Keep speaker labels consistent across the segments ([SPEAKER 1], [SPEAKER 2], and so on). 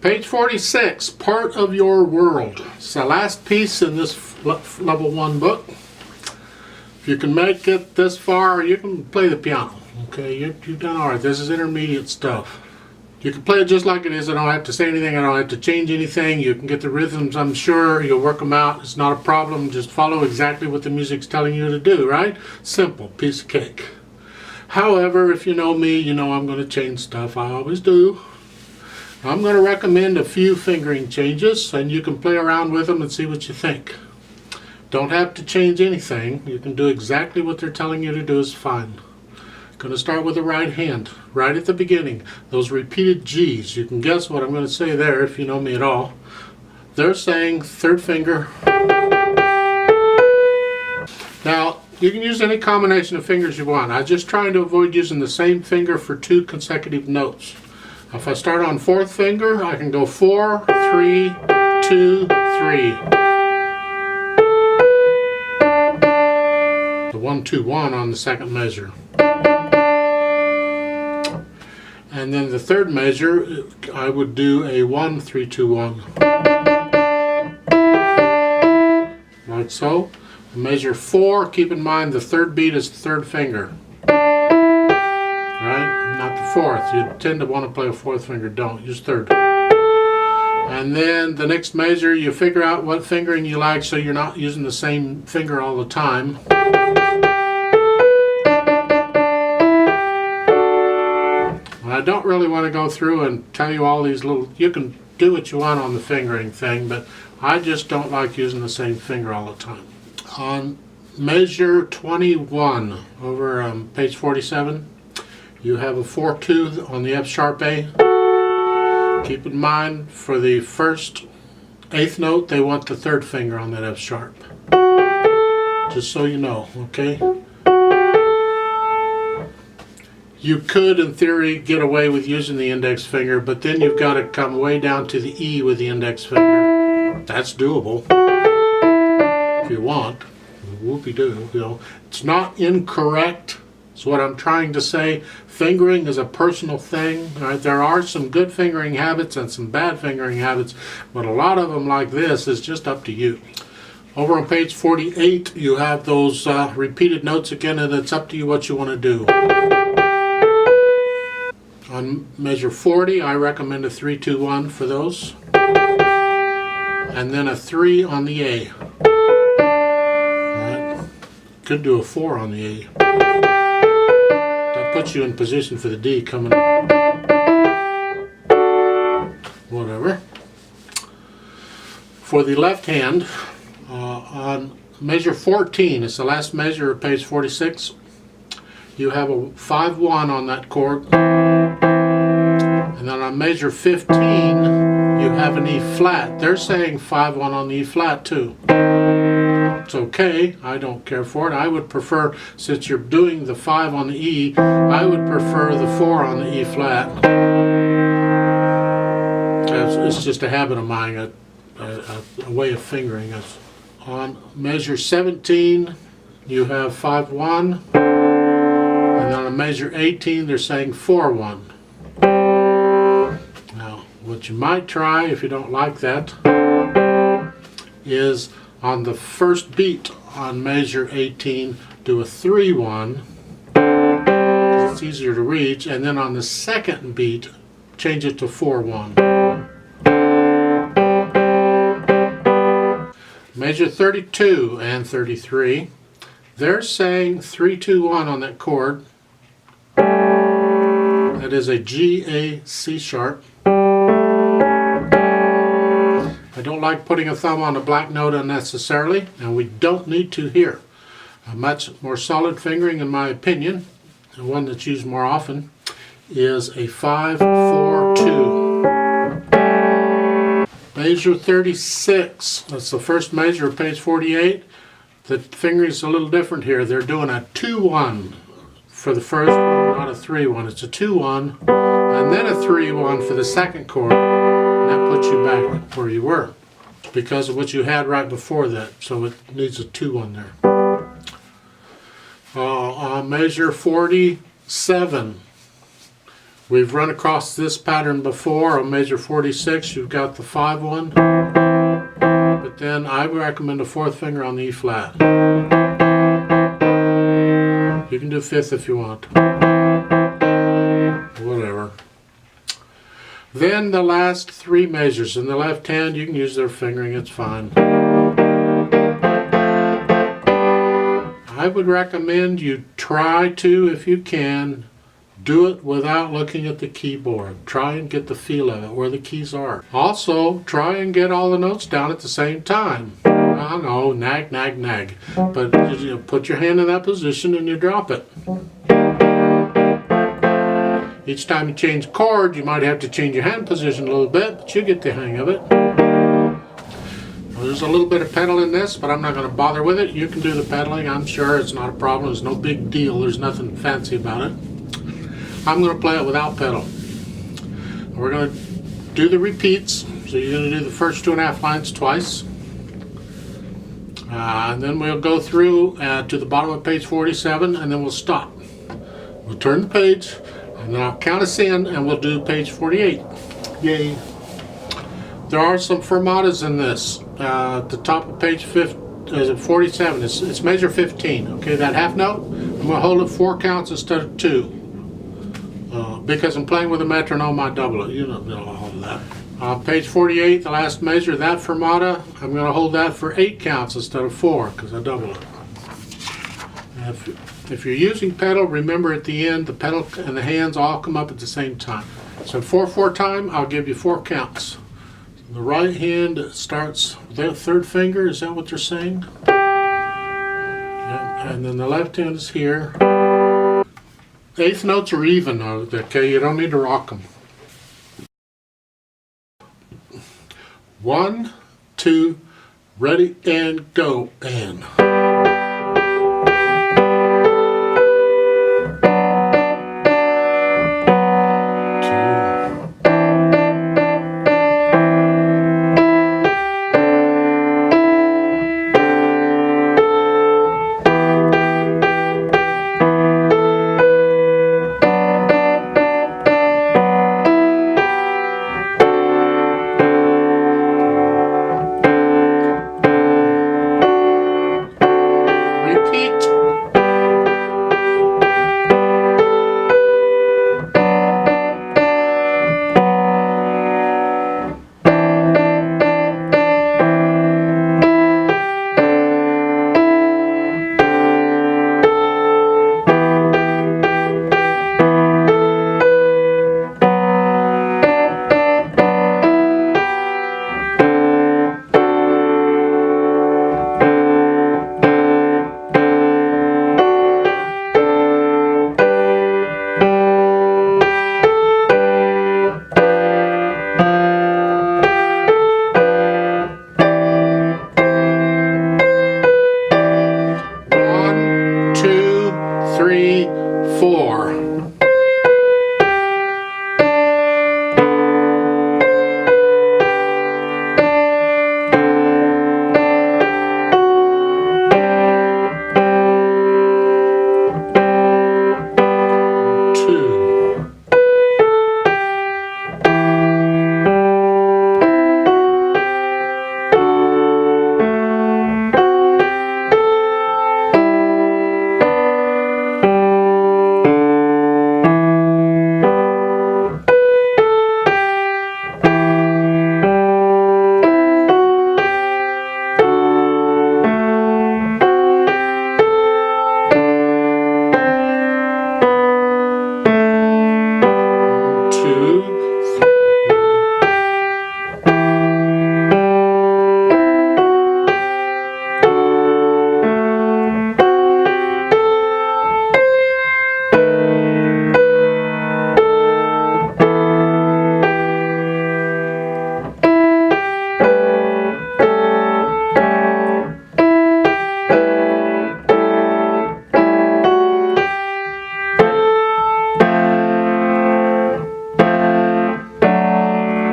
[SPEAKER 1] Page 46, Part of Your World. It's the last piece in this level 1 book. If you can make it this far, you can play the piano. Okay, you've done all right. This is intermediate stuff. You can play it just like it is. I don't have to say anything. I don't have to change anything. You can get the rhythms, I'm sure. You'll work them out. It's not a problem. Just follow exactly what the music's telling you to do, right? Simple. Piece of cake. However, if you know me, you know I'm going to change stuff. I always do. I'm going to recommend a few fingering changes, and you can play around with them and see what you think. Don't have to change anything. You can do exactly what they're telling you to do is fine. Going to start with the right hand, right at the beginning. Those repeated G's. You can guess what I'm going to say there if you know me at all. They're saying third finger. Now, you can use any combination of fingers you want. I'm just trying to avoid using the same finger for 2 consecutive notes. If I start on 4th finger, I can go 4, 3, 2, 3. The 1, 2, 1 on the second measure. And then the third measure, I would do a 1, 3, 2, 1. Like so. Measure 4, keep in mind the third beat is the third finger. Right? Not the 4th. You tend to want to play a 4th finger. Don't. Use 3rd. And then the next measure, you figure out what fingering you like so you're not using the same finger all the time. I don't really want to go through and tell you all these little, you can do what you want on the fingering thing, but I just don't like using the same finger all the time. On measure 21, over page 47, you have a 4-2 on the F sharp A. Keep in mind, for the first 8th note, they want the 3rd finger on that F sharp. Just so you know, okay? You could, in theory, get away with using the index finger, but then you've got to come way down to the E with the index finger. That's doable. If you want. Whoopie-doo. You know, it's not incorrect. That's what I'm trying to say. Fingering is a personal thing. Right? There are some good fingering habits and some bad fingering habits, but a lot of them like this is just up to you. Over on page 48, you have those repeated notes again, and it's up to you what you want to do. On measure 40, I recommend a 3, 2, 1 for those. And then a 3 on the A. Right. Could do a 4 on the A. That puts you in position for the D coming up. Whatever. For the left hand, on measure 14, it's the last measure of page 46, you have a 5-1 on that chord. And then on measure 15, you have an E flat. They're saying 5-1 on the E flat too. It's okay. I don't care for it. I would prefer, since you're doing the 5 on the E, I would prefer the 4 on the E flat. It's just a habit of mine, a way of fingering. On measure 17, you have 5-1. And then on measure 18, they're saying 4-1. Now, what you might try, if you don't like that, is on the first beat on measure 18, do a 3-1, because it's easier to reach, and then on the second beat, change it to 4-1. Measure 32 and 33, they're saying 3-2-1 on that chord. That is a G, A, C sharp. I don't like putting a thumb on a black note unnecessarily, and we don't need to here. A much more solid fingering, in my opinion, and one that's used more often, is a 5-4-2. Measure 36, that's the first measure of page 48. The fingering is a little different here. They're doing a 2-1 for the first one, not a 3-1. It's a 2-1, and then a 3-1 for the second chord. And that puts you back where you were because of what you had right before that. So it needs a 2-1 there. On measure 47, We've run across this pattern before on measure 46. You've got the 5-1, but then I would recommend a 4th finger on the E flat. You can do 5th if you want. Whatever. Then the last 3 measures. In the left hand, you can use their fingering, it's fine. I would recommend you try to, if you can, do it without looking at the keyboard. Try and get the feel of it, where the keys are. Also, try and get all the notes down at the same time. I know, nag, nag, nag. But you put your hand in that position and you drop it. Each time you change chord, you might have to change your hand position a little bit, but you get the hang of it. Well, there's a little bit of pedal in this, but I'm not going to bother with it. You can do the pedaling, I'm sure. It's not a problem. There's no big deal. There's nothing fancy about it. I'm going to play it without pedal. We're going to do the repeats. So you're going to do the first 2.5 lines twice. And then we'll go through to the bottom of page 47, and then we'll stop. We'll turn the page, and then I'll count us in, and we'll do page 48. Yay. There are some fermatas in this. At the top of page 47, it's measure 15. Okay, that half note, I'm going to hold it 4 counts instead of 2. Because I'm playing with a metronome, I double it. You know all of that. Page 48, the last measure, that fermata, I'm going to hold that for 8 counts instead of 4, because I double it. If you're using pedal, remember at the end, the pedal and the hands all come up at the same time. So 4/4 time, I'll give you 4 counts. The right hand starts with that 3rd finger, is that what you're saying? Yeah. And then the left hand is here. 8th notes are even, okay? You don't need to rock them. 1, 2, ready, and go, and.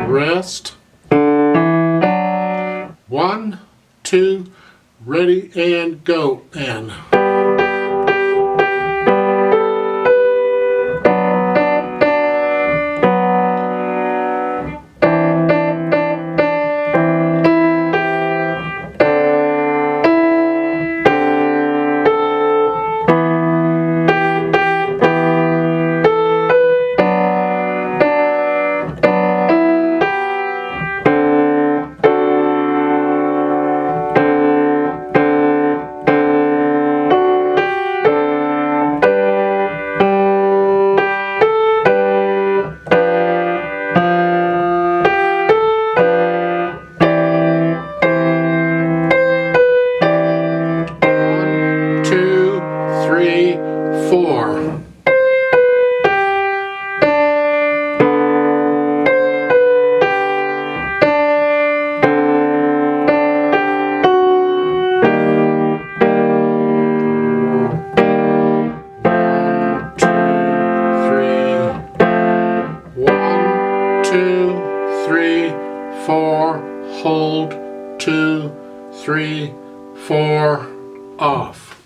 [SPEAKER 1] Rest. 1, 2, ready, and go, and. 2, 3, 4, hold, 2, 3, 4, off.